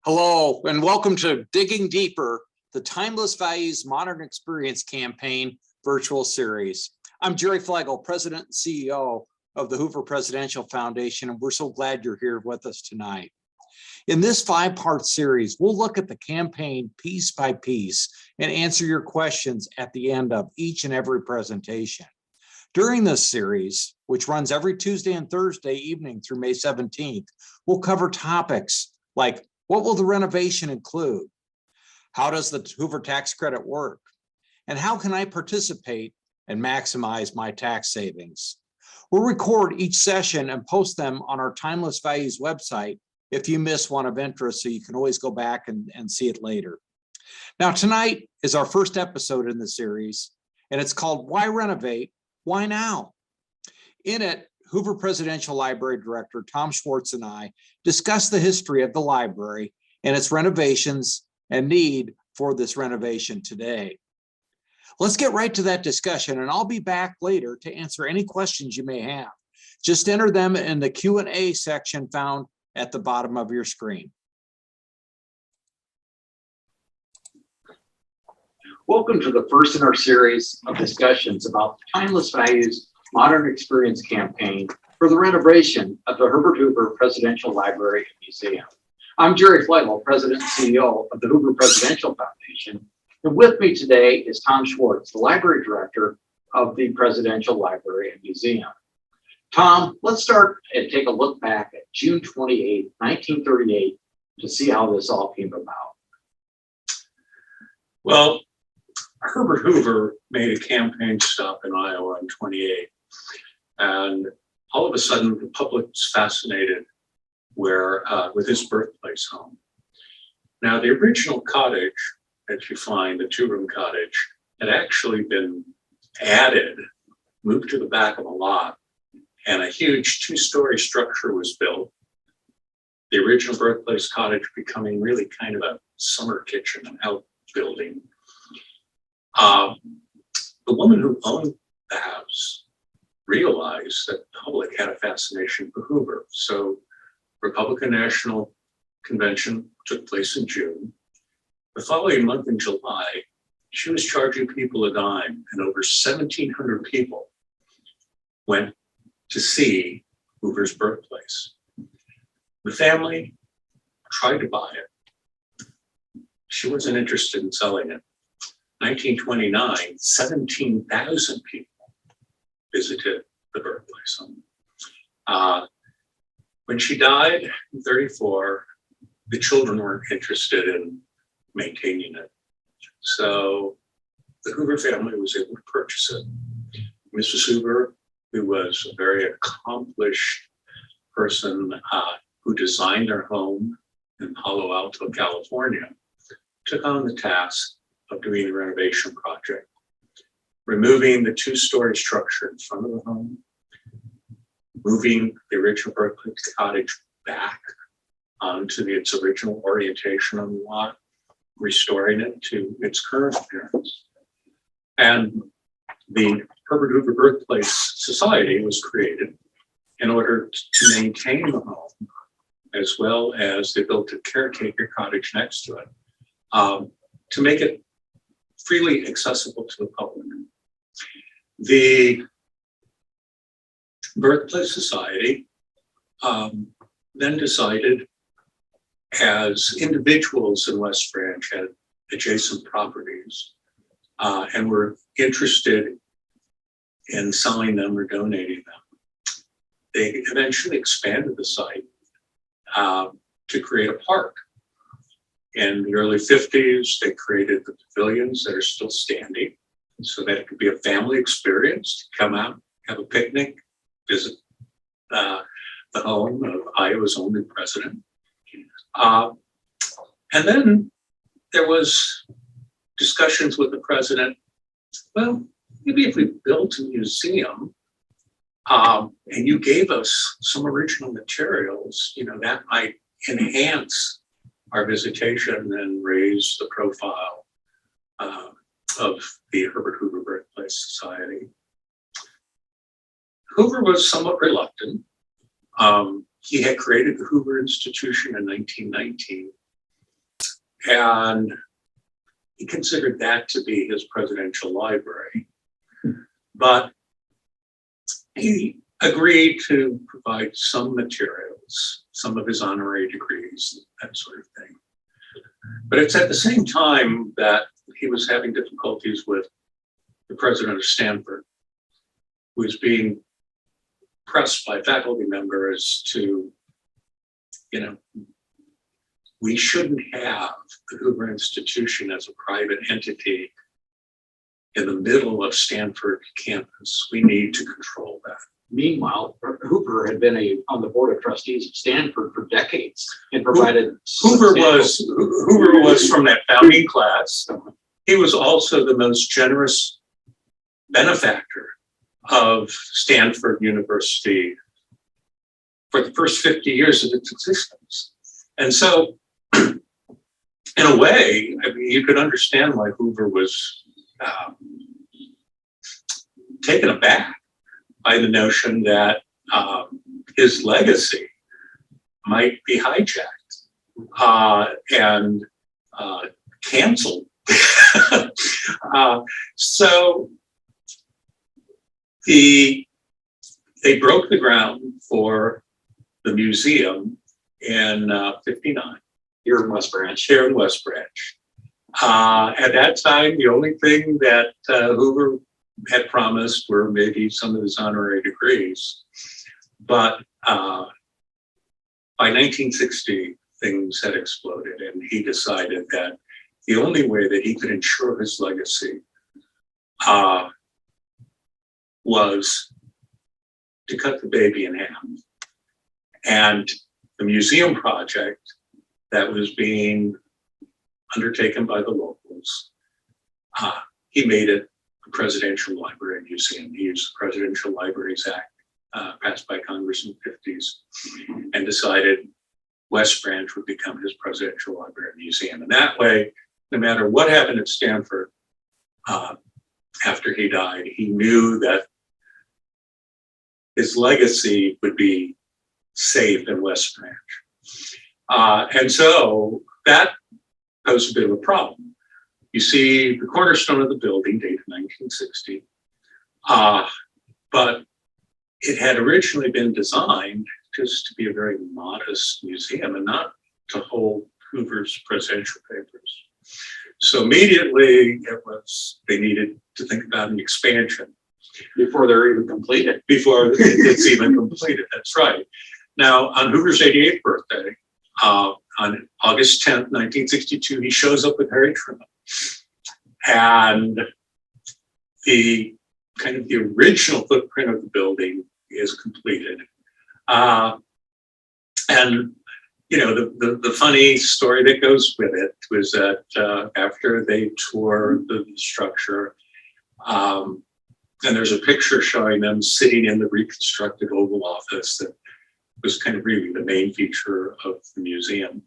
Hello, and welcome to Digging Deeper, the Timeless Values Modern Experience Campaign virtual series. I'm Jerry Flagel, President and CEO of the Hoover Presidential Foundation, and we're so glad you're here with us tonight. In this five-part series, we'll look at the campaign piece by piece and answer your questions at the end of each and every presentation. During this series, which runs every Tuesday and Thursday evening through May 17th, we'll cover topics like what will the renovation include? How does the Hoover tax credit work? And how can I participate and maximize my tax savings? We'll record each session and post them on our Timeless Values website if you miss one of interest, so you can always go back and see it later. Now, tonight is our first episode in the series, and it's called Why Renovate? Why Now? In it, Hoover Presidential Library Director Tom Schwartz and I discuss the history of the library and its renovations and need for this renovation today. Let's get right to that discussion, and I'll be back later to answer any questions you may have. Just enter them in the Q&A section found at the bottom of your screen. Welcome to the first in our series of discussions about the Timeless Values Modern Experience Campaign for the renovation of the Herbert Hoover Presidential Library and Museum. I'm Jerry Flagel, President and CEO of the Hoover Presidential Foundation, and with me today is Tom Schwartz, the Library Director of the Presidential Library and Museum. Tom, let's start and take a look back at June 28, 1938 to see how this all came about. Well, Herbert Hoover made a campaign stop in Iowa in 28, and all of a sudden the public was fascinated with his birthplace home. Now, the original cottage that you find, the two-room cottage, had actually been added, moved to the back of a lot, and a huge two-story structure was built. The original birthplace cottage becoming really kind of a summer kitchen and outbuilding. The woman who owned the house realized that the public had a fascination for Hoover. So Republican National Convention took place in June. The following month in July, she was charging people a dime, and over 1,700 people went to see Hoover's birthplace. The family tried to buy it. She wasn't interested in selling it. 1929, 17,000 people visited the birthplace home. When she died in 34, the children weren't interested in maintaining it. So the Hoover family was able to purchase it. Mrs. Hoover, who was a very accomplished person who designed their home in Palo Alto, California, took on the task of doing the renovation project, removing the two-story structure in front of the home, moving the original birthplace cottage back onto its original orientation on the lot, restoring it to its current appearance. And the Herbert Hoover Birthplace Society was created in order to maintain the home, as well as they built a caretaker cottage next to it, to make it freely accessible to the public. The Birthplace Society then decided, as individuals in West Branch had adjacent properties and were interested in selling them or donating them, they eventually expanded the site to create a park. In the early 50s, they created the pavilions that are still standing so that it could be a family experience to come out, have a picnic, visit the home of Iowa's only president. And then there was discussions with the president, well, maybe if we built a museum and you gave us some original materials, that might enhance our visitation and raise the profile of the Herbert Hoover Birthplace Society. Hoover was somewhat reluctant. He had created the Hoover Institution in 1919 And he considered that to be his presidential library. But he agreed to provide some materials, some of his honorary degrees, that sort of thing. But it's at the same time that he was having difficulties with the president of Stanford, who was being pressed by faculty members to, we shouldn't have the Hoover Institution as a private entity in the middle of Stanford campus. We need to control that. Meanwhile, Hoover had been on the board of trustees at Stanford for decades and provided. Hoover was from that founding class. He was also the most generous benefactor of Stanford University for the first 50 years of its existence. And so, in a way, I mean, you could understand why Hoover was taken aback by the notion that his legacy might be hijacked and canceled. So they broke the ground for the museum in 59. Here in West Branch. Here in West Branch. At that time, the only thing that Hoover had promised were maybe some of his honorary degrees. But by 1960, things had exploded, and he decided that the only way that he could ensure his legacy was to cut the baby in half. And the museum project that was being undertaken by the locals, he made it a presidential library and museum. He used the Presidential Libraries Act passed by Congress in the 50s and decided West Branch would become his presidential library and museum. And that way, no matter what happened at Stanford after he died, he knew that his legacy would be safe in West Branch. And so that posed a bit of a problem. You see the cornerstone of the building dated 1960, but it had originally been designed just to be a very modest museum and not to hold Hoover's presidential papers. So immediately they needed to think about an expansion. Before they're even completed. Before it's even completed, that's right. Now, on Hoover's 88th birthday, on August 10th, 1962, he shows up with Harry Truman. And the original footprint of the building is completed. And the funny story that goes with it was that after they tour the structure, and there's a picture showing them sitting in the reconstructed Oval Office that was kind of really the main feature of the museum.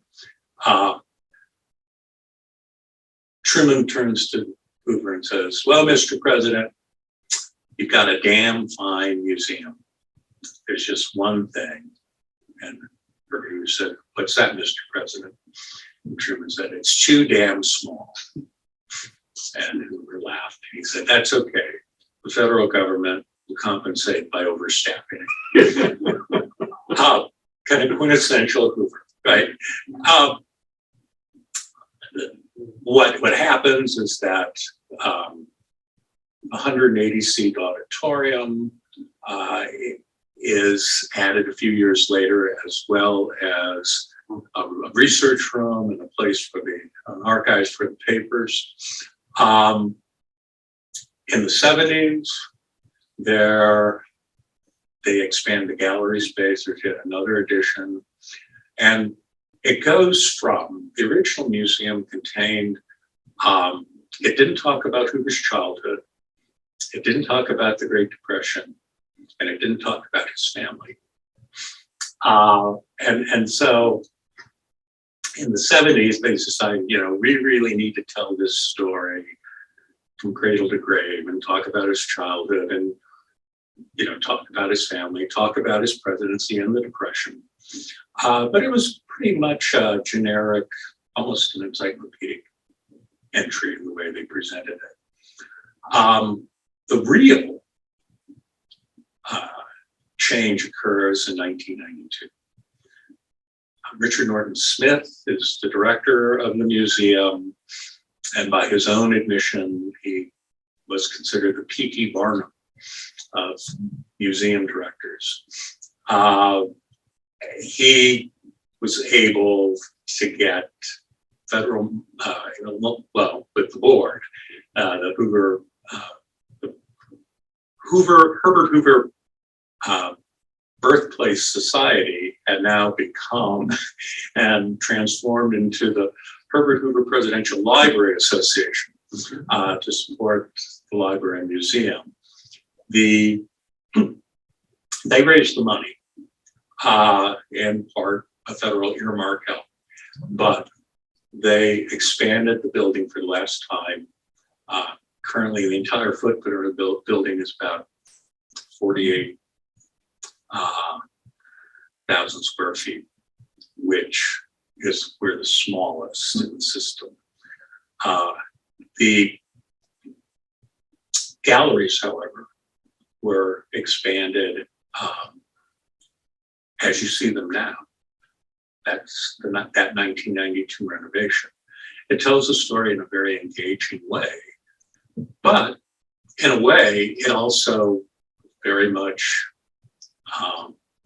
Truman turns to Hoover and says, "Well, Mr. President, you've got a damn fine museum. There's just one thing." And Hoover said, "What's that, Mr. President?" And Truman said, "It's too damn small." And Hoover laughed. He said, "That's okay. The federal government will compensate by overstaffing it." Kind of quintessential Hoover, right? What happens is that 180-seat auditorium is added a few years later, as well as a research room and a place for the archives for the papers. In the 70s, they expand the gallery space. There's yet another addition. And it goes from the original museum contained, it didn't talk about Hoover's childhood. It didn't talk about the Great Depression. And it didn't talk about his family. And so in the 70s, they decided, we really need to tell this story from cradle to grave and talk about his childhood and, talk about his family, talk about his presidency and the Depression. But it was pretty much a generic almost an encyclopedic entry in the way they presented it. The real change occurs in 1992. Richard Norton Smith is the director of the museum, and by his own admission, he was considered the P.T. Barnum of museum directors. He was able to get federal, with the board, the Herbert Hoover Birthplace Society had now become and transformed into the Herbert Hoover Presidential Library Association to support the library and museum. They raised the money, in part a federal earmark help, but they expanded the building for the last time. Currently, the entire footprint of the building is about 48,000 square feet, which is we're the smallest in the system. The galleries, however, were expanded as you see them now. That's that 1992 renovation. It tells a story in a very engaging way, but in a way, it also very much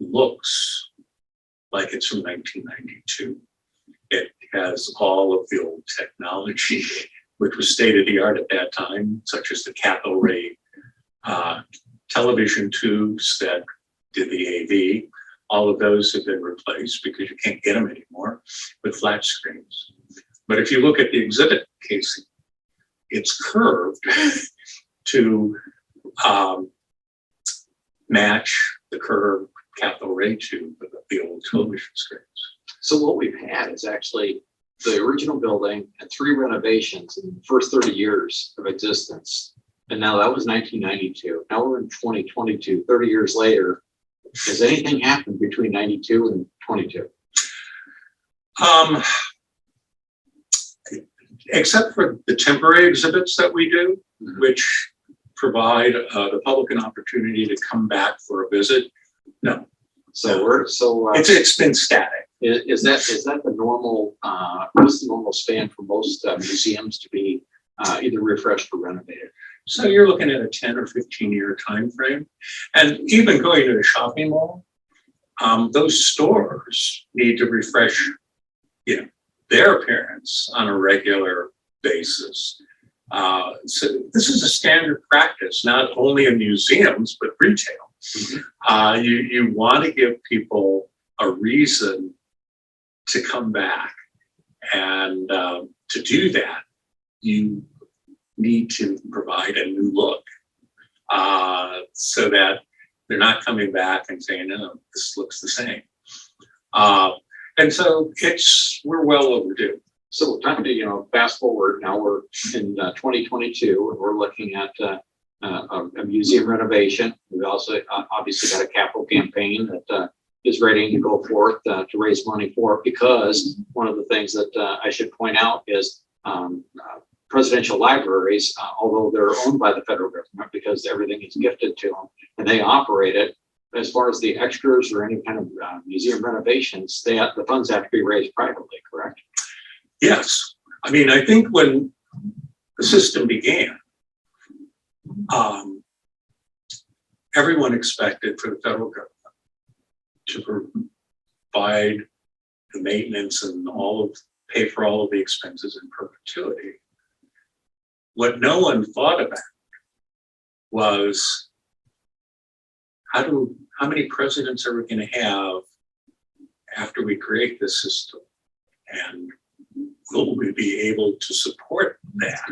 looks like it's from 1992. It has all of the old technology, which was state of the art at that time, such as the cathode ray television tubes that did the AV. All of those have been replaced because you can't get them anymore with flat screens. But if you look at the exhibit casing, it's curved to match the curved cathode ray tube of the old television screens. So what we've had is actually the original building and 3 renovations in the first 30 years of existence. And now that was 1992. Now we're in 2022, 30 years later. Has anything happened between 92 and 22? Except for the temporary exhibits that we do, which provide the public an opportunity to come back for a visit. No. It's been static. Is that the normal? What's the normal span for most museums to be either refreshed or renovated? So you're looking at a 10 or 15 year time frame, and even going to a shopping mall, those stores need to refresh, their appearance on a regular basis. So this is a standard practice, not only in museums but retail. You want to give people a reason to come back, and to do that, you need to provide a new look, so that they're not coming back and saying, "No, this looks the same." And so we're well overdue. So time to fast forward. Now we're in 2022, and we're looking at a museum renovation. We've also obviously got a capital campaign that is ready to go forth to raise money for it, because one of the things that I should point out is presidential libraries, although they're owned by the federal government because everything is gifted to them and they operate it, as far as the extras or any kind of museum renovations, the funds have to be raised privately, correct? Yes. I mean, I think when the system began, everyone expected for the federal government to provide the maintenance and pay for all of the expenses in perpetuity. What no one thought about was how many presidents are we going to have after we create this system, and will we be able to support that?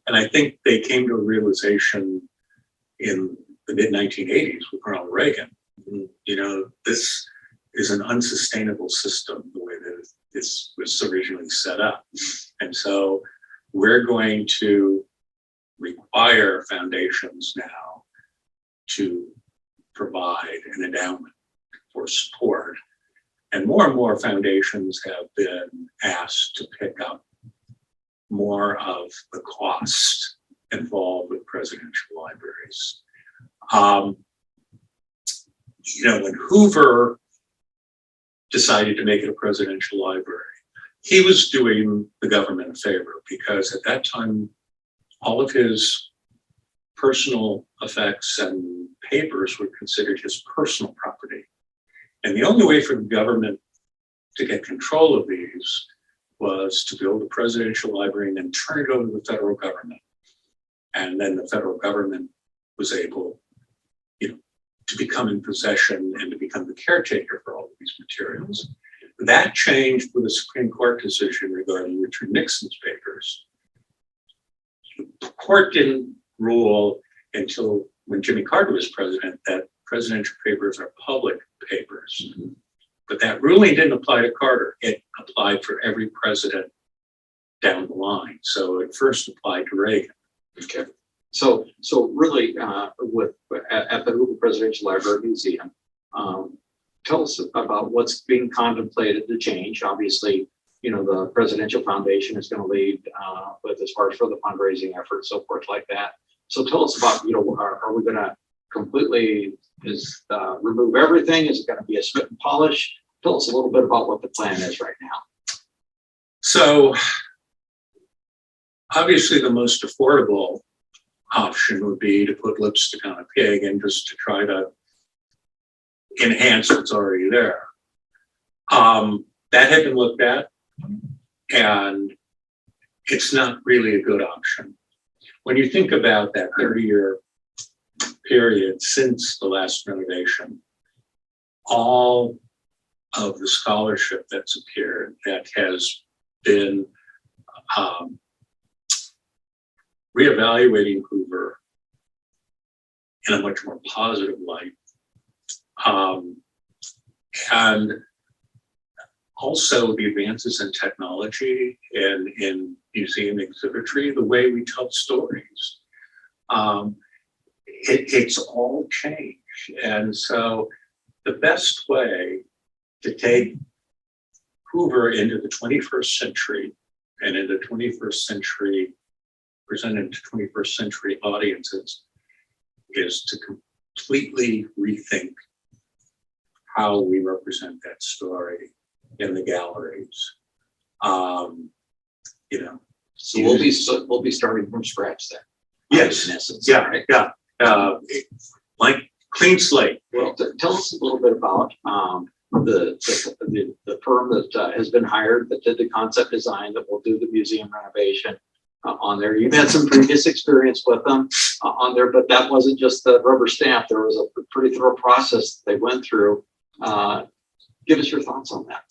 And I think they came to a realization in the mid-1980s with Ronald Reagan. This is an unsustainable system the way that this was originally set up. And so we're going to require foundations now to provide an endowment for support And more foundations have been asked to pick up more of the cost involved with presidential libraries. When Hoover decided to make it a presidential library, he was doing the government a favor, because at that time, all of his personal effects and papers were considered his personal property. And the only way for the government to get control of these was to build a presidential library and then turn it over to the federal government. And then the federal government was able, to become in possession and to become the caretaker for all of these materials. That changed with a Supreme Court decision regarding Richard Nixon's papers. The court didn't rule until when Jimmy Carter was president that presidential papers are public papers. But that ruling didn't apply to Carter. It applied for every president down the line. So it first applied to Reagan. Okay. So really, at the Hoover Presidential Library Museum, tell us about what's being contemplated to change. Obviously, the Presidential Foundation is going to lead with as far as for the fundraising effort, so forth like that. So tell us about, are we going to completely remove everything? Is it going to be a spit and polish? Tell us a little bit about what the plan is right now. So obviously the most affordable option would be to put lipstick on a pig and just to try to enhance what's already there. That had been looked at, and it's not really a good option. When you think about that 30-year period since the last renovation, all of the scholarship that's appeared that has been reevaluating Hoover in a much more positive light. And also the advances in technology and in museum exhibitry, the way we tell stories. It's all changed. And so the best way to take Hoover into the 21st century and into 21st century, presented to 21st century audiences, is to completely rethink how we represent that story in the galleries. So we'll be starting from scratch then. Yes, In essence. yeah. Like clean slate. Well, tell us a little bit about the firm that has been hired that did the concept design that will do the museum renovation on there. You've had some previous experience with them on there, but that wasn't just the rubber stamp. There was a pretty thorough process they went through. Give us your thoughts on that.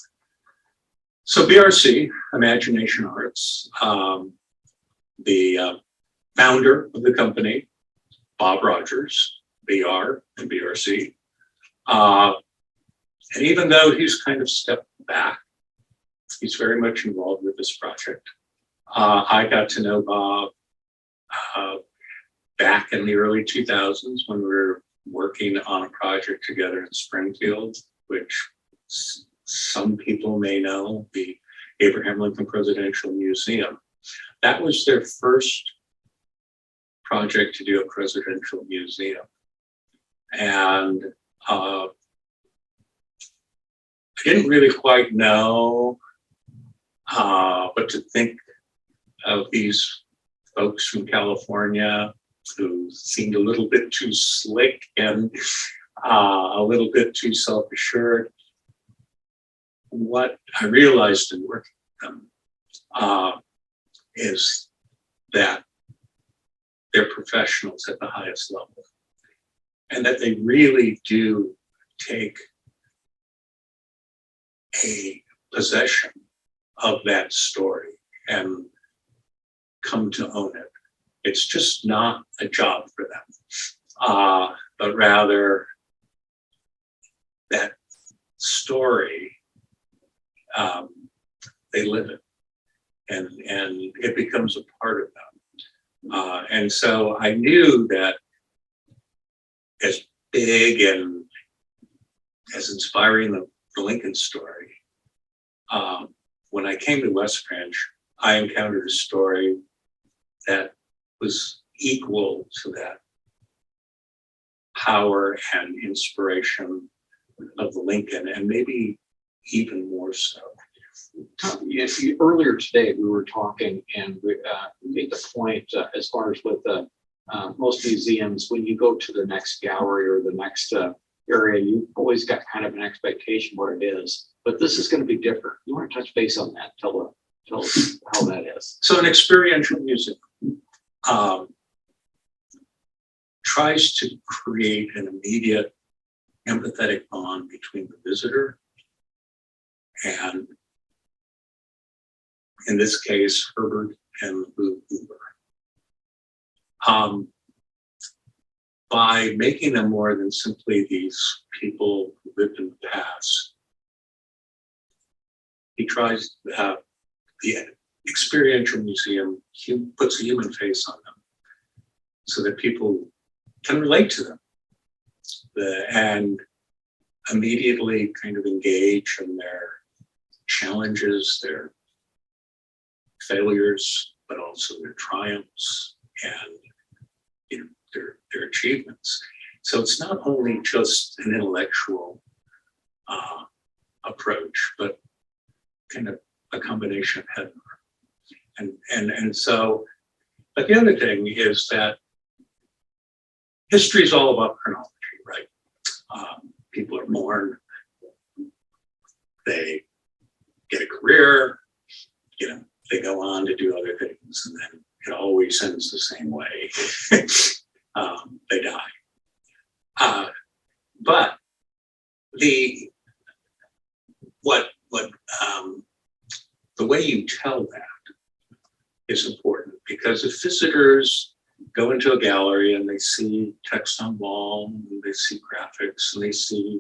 So BRC, Imagination Arts, the founder of the company, Bob Rogers, BR and BRC. And even though he's kind of stepped back, he's very much involved with this project. I got to know Bob back in the early 2000s when we were working on a project together in Springfield, which some people may know, the Abraham Lincoln Presidential Museum. That was their first project to do a presidential museum. And I didn't really quite know what to think of these folks from California who seemed a little bit too slick and a little bit too self-assured. What I realized in working with them is that they're professionals at the highest level, and that they really do take a possession of that story and come to own it. It's just not a job for them, but rather that story, they live it, and it becomes a part of them. And so I knew that as big and as inspiring the the Lincoln story. When I came to West Branch, I encountered a story that was equal to that power and inspiration of the Lincoln, and maybe even more so. Earlier today, we were talking and we made the point as far as with most museums, when you go to the next gallery or the next area, you've always got kind of an expectation what it is. But this is going to be different. You want to touch base on that? Tell us how that is. So an experiential museum tries to create an immediate empathetic bond between the visitor and, in this case, Herbert and Hoover. By making them more than simply these people who lived in the past, he tries the experiential museum, he puts a human face on them so that people can relate to them and immediately kind of engage in their challenges, their failures, but also their triumphs and their achievements. So it's not only just an intellectual approach, but kind of a combination of head and heart. And so, but the other thing is that history is all about chronology, right? People are born, they get a career, they go on to do other things, and then it always ends the same way. They die. But the way you tell that is important, because if visitors go into a gallery and they see text on wall, and they see graphics, and they see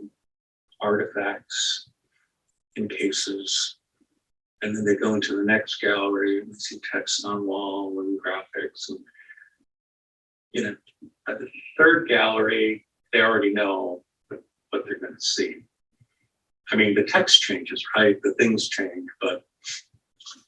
artifacts in cases, and then they go into the next gallery and they see text on wall and graphics, and at the third gallery, they already know what they're going to see. I mean, the text changes, right? The things change, but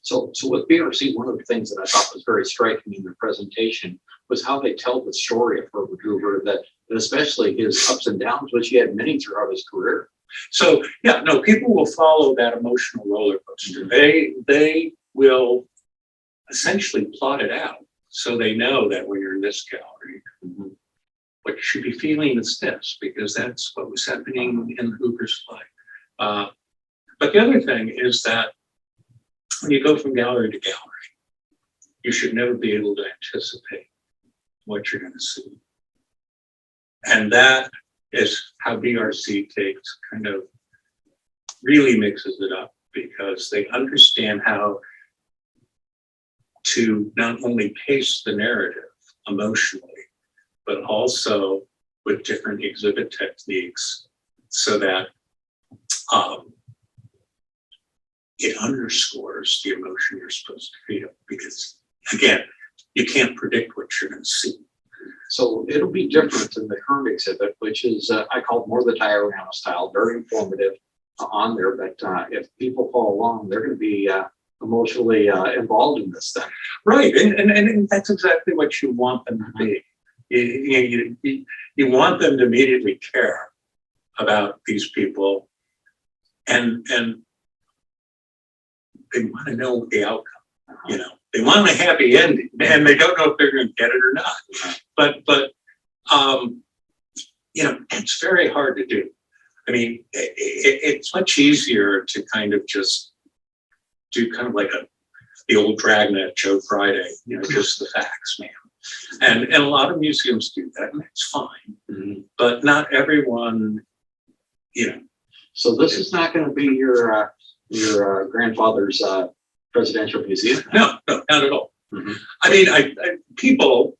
So with BRC, one of the things that I thought was very striking in the presentation was how they tell the story of Herbert Hoover, that especially his ups and downs, which he had many throughout his career. so yeah, no, people will follow that emotional roller coaster. They will essentially plot it out, so they know that when you're in this gallery, what you should be feeling is this, because that's what was happening in Hoover's life. But the other thing is that when you go from gallery to gallery, you should never be able to anticipate what you're going to see. And that is how BRC takes kind of really mixes it up, because they understand how to not only pace the narrative emotionally, but also with different exhibit techniques, so that it underscores the emotion you're supposed to feel. Because again, you can't predict what you're going to see. So it'll be different than the current exhibit, which is, I call it more the diorama style, very informative on there. But if people follow along, they're going to be emotionally involved in this thing. Right, and that's exactly what you want them to be. You want them to immediately care about these people, and they want to know the outcome. They want a happy ending, and they don't know if they're going to get it or not. But it's very hard to do. I mean, it's much easier to kind of just do kind of like the old Dragnet Joe Friday, just the facts, man. And a lot of museums do that, and that's fine. Mm-hmm. But not everyone, So this is not going to be your grandfather's presidential museum. No, not at all. Mm-hmm. I mean, people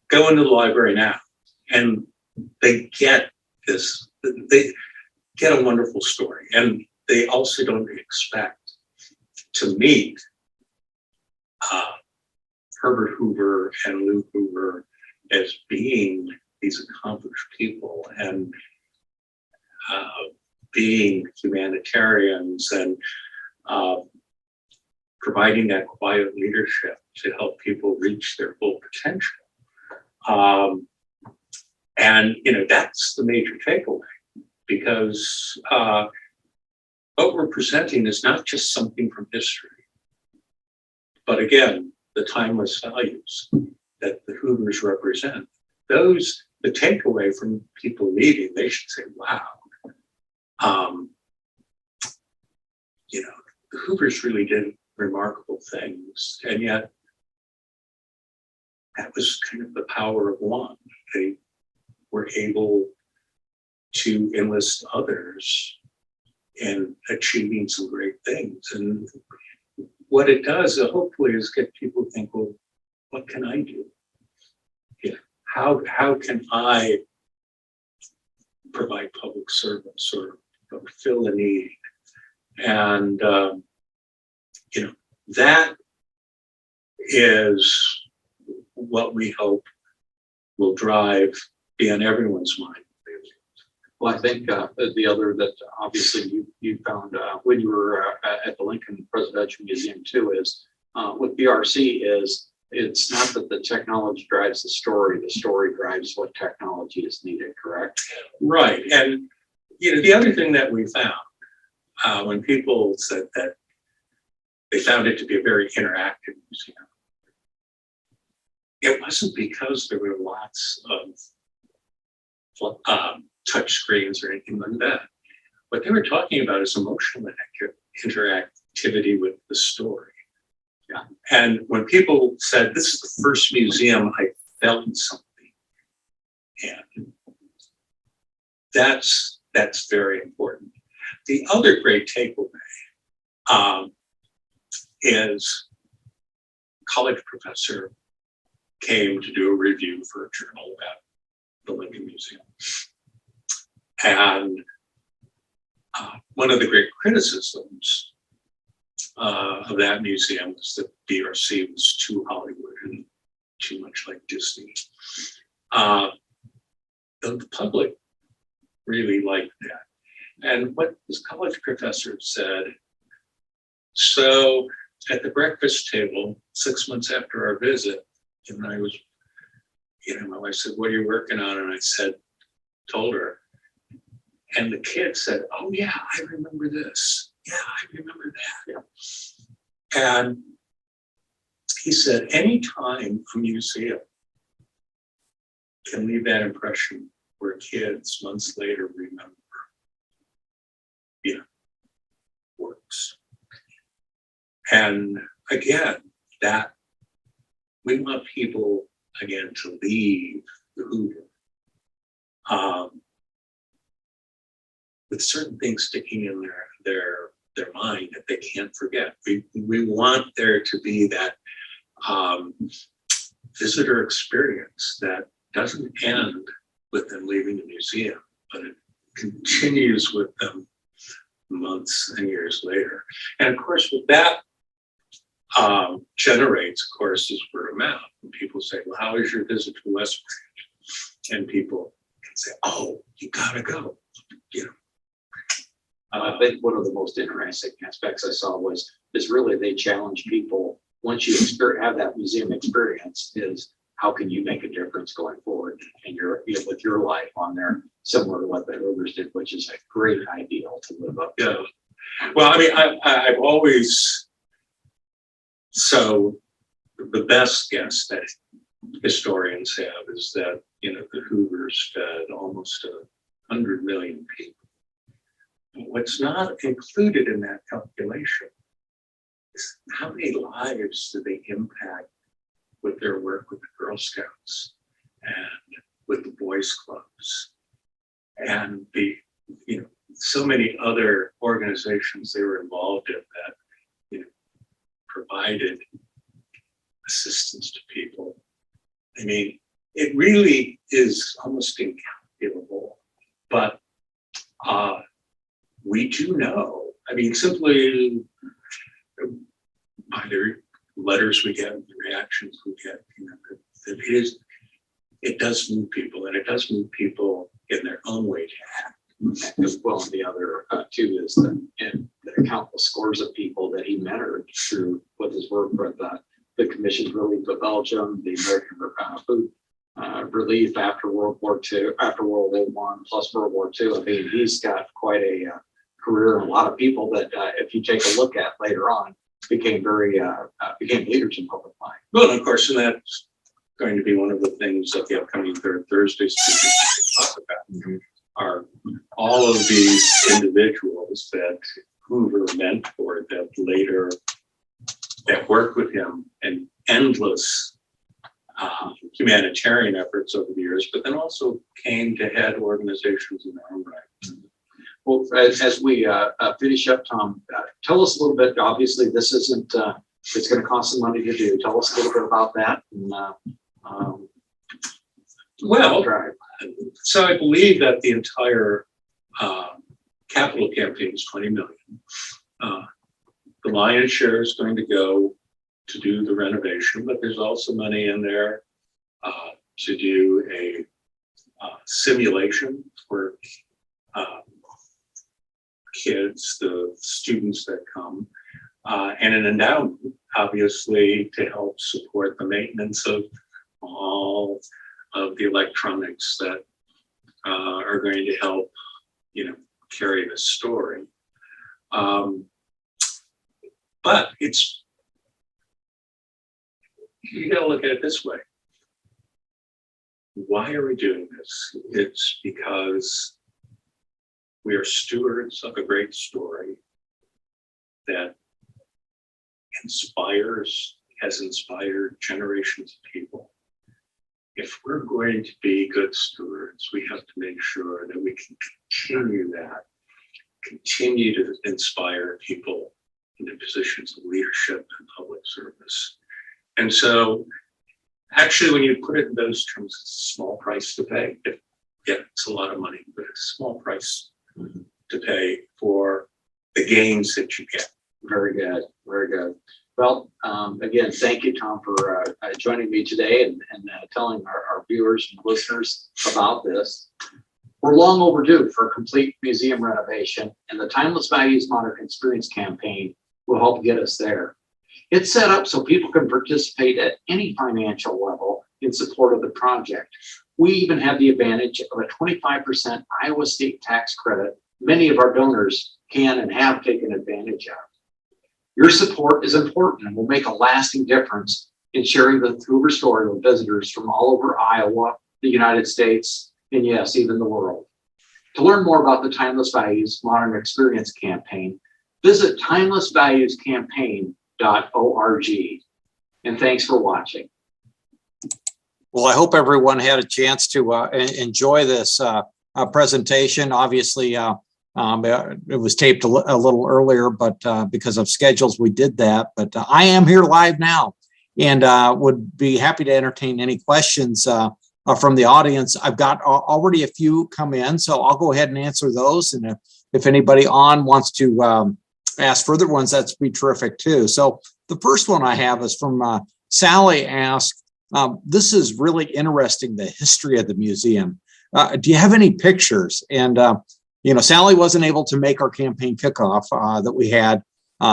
go into the library now, and they get this. They get a wonderful story, and they also don't expect to meet Herbert Hoover and Lou Hoover as being these accomplished people and being humanitarians and providing that quiet leadership to help people reach their full potential. And, that's the major takeaway, because what we're presenting is not just something from history, but again, the timeless values that the Hoovers represent. Those, the takeaway from people leaving, they should say, wow, the Hoovers really did remarkable things. And yet that was kind of the power of one. They were able to enlist others in achieving some great things. And what it does, hopefully, is get people to think, well, what can I do? How can I provide public service or fill a need? And, that is what we hope will be on everyone's mind. Well, I think the other that obviously you found when you were at the Lincoln Presidential Museum too is with BRC is it's not that the technology drives the story drives what technology is needed, correct? Right. And, the other thing that we found when people said that they found it to be a very interactive museum, it wasn't because there were lots of touch screens or anything like that. What they were talking about is emotional interactivity with the story. Yeah. And when people said, this is the first museum I felt something, and that's very important. The other great takeaway is college professor came to do a review for a journal about the Lincoln Museum. And one of the great criticisms of that museum was that BRC was too Hollywood and too much like Disney. The public really liked that. And what this college professor said, so at the breakfast table, 6 months after our visit, and I was, my wife said, what are you working on? And I told her, and the kid said, oh yeah, I remember this. Yeah, I remember that. Yeah. And he said, anytime a museum can leave that impression where kids months later remember, works. And again, that we want people again to leave the Hoover with certain things sticking in their mind that they can't forget. We want there to be that visitor experience that doesn't end with them leaving the museum, but it continues with them months and years later. And of course, with that generates, of course, is word of mouth. When people say, well, how is your visit to West Branch? And people can say, oh, you gotta go. I think one of the most interesting aspects I saw was really they challenge people once you have that museum experience is how can you make a difference going forward in with your life on there, similar to what the Hoovers did, which is a great ideal to live up to. Yeah. Well, I mean, I've always, so the best guess that historians have is that, the Hoovers fed almost 100 million people. What's not included in that calculation is how many lives do they impact with their work with the Girl Scouts and with the Boys Clubs and so many other organizations they were involved in that provided assistance to people. I mean, it really is almost incalculable, but we do know, I mean, simply by the letters we get, the reactions we get, it does move people, and it does move people in their own way to act. as well as the other two is and the countless scores of people that he mentored through with his work with the Commission's Relief of Belgium, the American Food Relief after World War II, after World War I, plus World War II. I mean, he's got quite a career, and a lot of people that if you take a look at later on became became leaders in public life. Well, and of course, and that's going to be one of the things that the upcoming third Thursday speakers talk about. Are all of these individuals that Hoover mentored that later that worked with him and endless humanitarian efforts over the years, but then also came to head organizations in their own right. Well, as we finish up, Tom, tell us a little bit. Obviously, this isn't, it's going to cost some money to do. Tell us a little bit about that. And, well, so I believe that the entire capital campaign is $20 million. The lion's share is going to go to do the renovation, but there's also money in there to do a simulation for kids, the students that come, and an endowment, obviously, to help support the maintenance of all of the electronics that are going to help, carry the story. But you got to look at it this way. Why are we doing this? It's because we are stewards of a great story that has inspired generations of people. If we're going to be good stewards, we have to make sure that we can continue to inspire people into positions of leadership and public service. And so actually, when you put it in those terms, it's a small price to pay. Yeah, it's a lot of money, but it's a small price to pay for the gains that you get. very good, very good. Well, again, thank you, Tom, for joining me today and telling our viewers and listeners about this. We're long overdue for a complete museum renovation, and the Timeless Values Modern Experience campaign will help get us there. It's set up so people can participate at any financial level in support of the project. We even have the advantage of a 25% Iowa state tax credit many of our donors can and have taken advantage of. Your support is important and will make a lasting difference in sharing the Hoover story with visitors from all over Iowa, the United States, and yes, even the world. To learn more about the Timeless Values Modern Experience campaign, visit timelessvaluescampaign.org. And thanks for watching. Well, I hope everyone had a chance to enjoy this presentation. Obviously, it was taped a little earlier, but because of schedules, we did that. But I am here live now and would be happy to entertain any questions from the audience. I've got already a few come in, so I'll go ahead and answer those. And if anybody on wants to ask further ones, that'd be terrific too. So the first one I have is from Sally asked, this is really interesting, the history of the museum. Do you have any pictures? And, Sally wasn't able to make our campaign kickoff that we had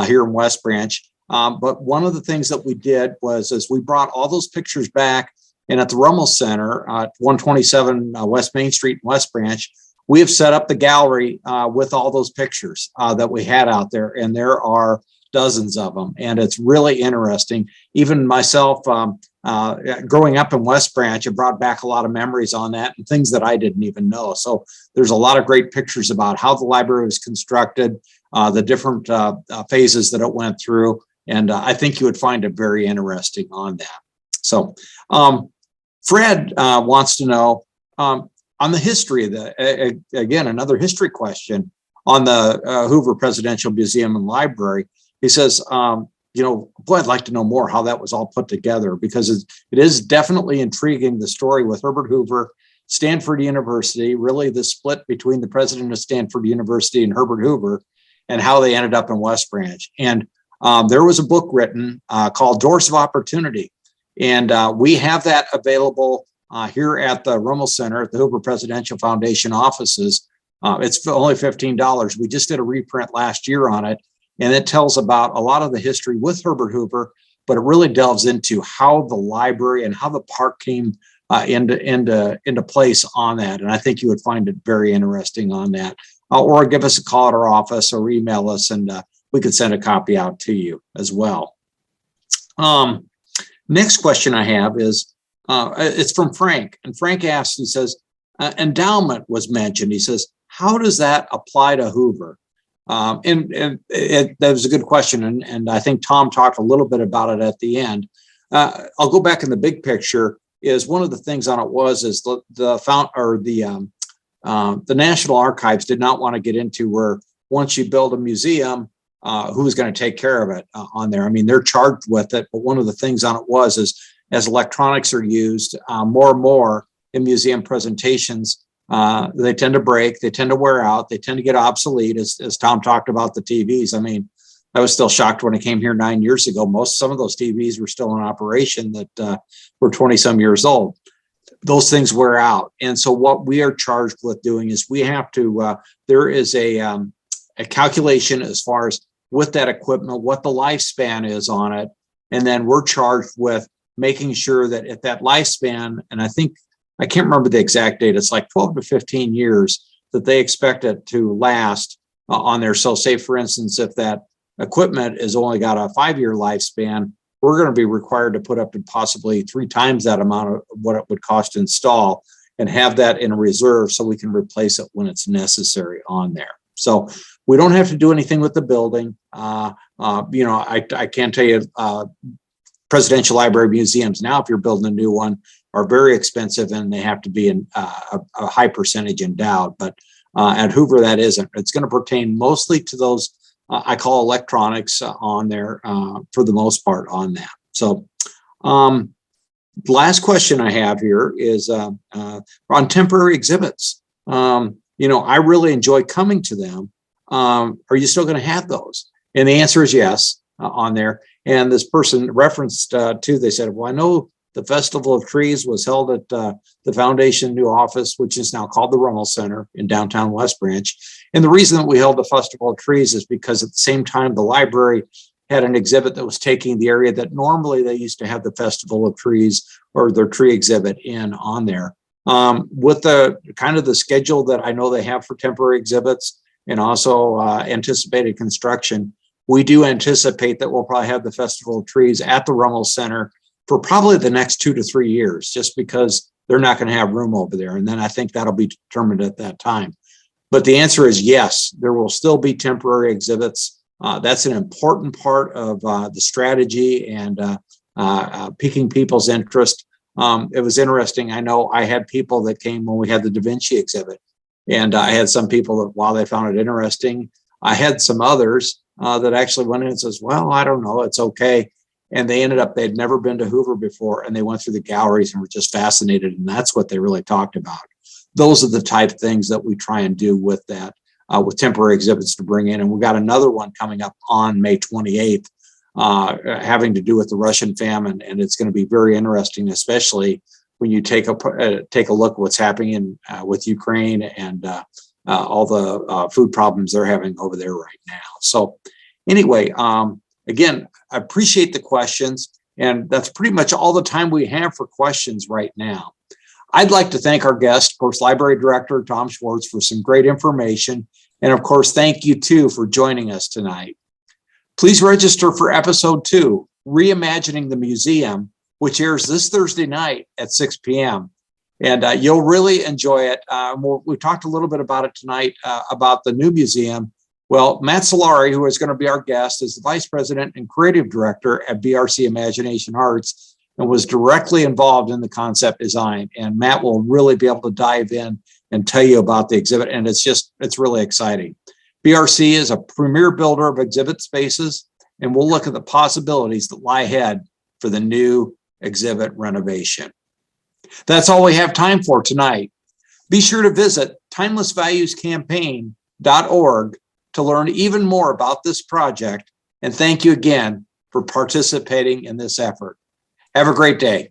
here in West Branch. But one of the things that we did was we brought all those pictures back, and at the Rummel Center at 127 West Main Street in West Branch, we have set up the gallery with all those pictures that we had out there. And there are dozens of them. And it's really interesting. Even myself, growing up in West Branch, it brought back a lot of memories on that and things that I didn't even know. So there's a lot of great pictures about how the library was constructed, the different phases that it went through. And I think you would find it very interesting on that. So Fred wants to know on the history of again, another history question on the Hoover Presidential Museum and Library. He says, boy, I'd like to know more how that was all put together, because it is definitely intriguing, the story with Herbert Hoover, Stanford University, really the split between the president of Stanford University and Herbert Hoover, and how they ended up in West Branch. And there was a book written called Doors of Opportunity. And we have that available here at the Rummel Center at the Hoover Presidential Foundation offices. It's only $15. We just did a reprint last year on it, and it tells about a lot of the history with Herbert Hoover, but it really delves into how the library and how the park came into place on that. And I think you would find it very interesting on that. Or give us a call at our office or email us, and we could send a copy out to you as well. Next question I have is, it's from Frank. And Frank asks, he says, endowment was mentioned. He says, how does that apply to Hoover? That was a good question. And I think Tom talked a little bit about it at the end. I'll go back in the big picture. Is one of the things on it is the National Archives did not want to get into where once you build a museum, who's going to take care of it on there. I mean, they're charged with it, but one of the things on it is as electronics are used more and more in museum presentations, they tend to break, they tend to wear out, they tend to get obsolete, as Tom talked about the TVs. I mean, I was still shocked when I came here 9 years ago. Some of those TVs were still in operation that were 20 some years old. Those things wear out. And so what we are charged with doing is we have to, there is a calculation as far as with that equipment, what the lifespan is on it. And then we're charged with making sure that at that lifespan, and I can't remember the exact date, it's like 12 to 15 years that they expect it to last on there. So say, for instance, if that equipment has only got a 5-year lifespan, we're going to be required to put up to possibly 3 times that amount of what it would cost to install and have that in a reserve so we can replace it when it's necessary on there. So we don't have to do anything with the building. I can tell you presidential library museums now, if you're building a new one, are very expensive and they have to be in a high percentage endowed. But at Hoover, that isn't. It's going to pertain mostly to those I call electronics on there for the most part on that. So the last question I have here is on temporary exhibits. I really enjoy coming to them. Are you still going to have those? And the answer is yes on there. And this person referenced they said, well, I know the Festival of Trees was held at the foundation new office, which is now called the Rummel Center in downtown West Branch. And the reason that we held the Festival of Trees is because at the same time, the library had an exhibit that was taking the area that normally they used to have the Festival of Trees or their tree exhibit in on there. With the kind of the schedule that I know they have for temporary exhibits and also anticipated construction, we do anticipate that we'll probably have the Festival of Trees at the Rummel Center for probably the next 2 to 3 years, just because they're not going to have room over there. And then I think that'll be determined at that time. But the answer is yes, there will still be temporary exhibits. That's an important part of the strategy and piquing people's interest. It was interesting. I know I had people that came when we had the Da Vinci exhibit, and I had some people that, while they found it interesting, I had some others that actually went in and says, well, I don't know, it's okay. And they ended up, they'd never been to Hoover before, and they went through the galleries and were just fascinated. And that's what they really talked about. Those are the type of things that we try and do with that, with temporary exhibits to bring in. And we got another one coming up on May 28th, having to do with the Russian famine. And it's going to be very interesting, especially when you take a look at what's happening with Ukraine and all the food problems they're having over there right now. So anyway, again, I appreciate the questions, and that's pretty much all the time we have for questions right now. I'd like to thank our guest, of course, Library Director Tom Schwartz, for some great information. And of course, thank you too for joining us tonight. Please register for episode 2, Reimagining the Museum, which airs this Thursday night at 6 p.m. And you'll really enjoy it. We talked a little bit about it tonight, about the new museum. Well, Matt Solari, who is going to be our guest, is the Vice President and Creative Director at BRC Imagination Arts and was directly involved in the concept design. And Matt will really be able to dive in and tell you about the exhibit. And it's really exciting. BRC is a premier builder of exhibit spaces, and we'll look at the possibilities that lie ahead for the new exhibit renovation. That's all we have time for tonight. Be sure to visit timelessvaluescampaign.org to learn even more about this project. And thank you again for participating in this effort. Have a great day.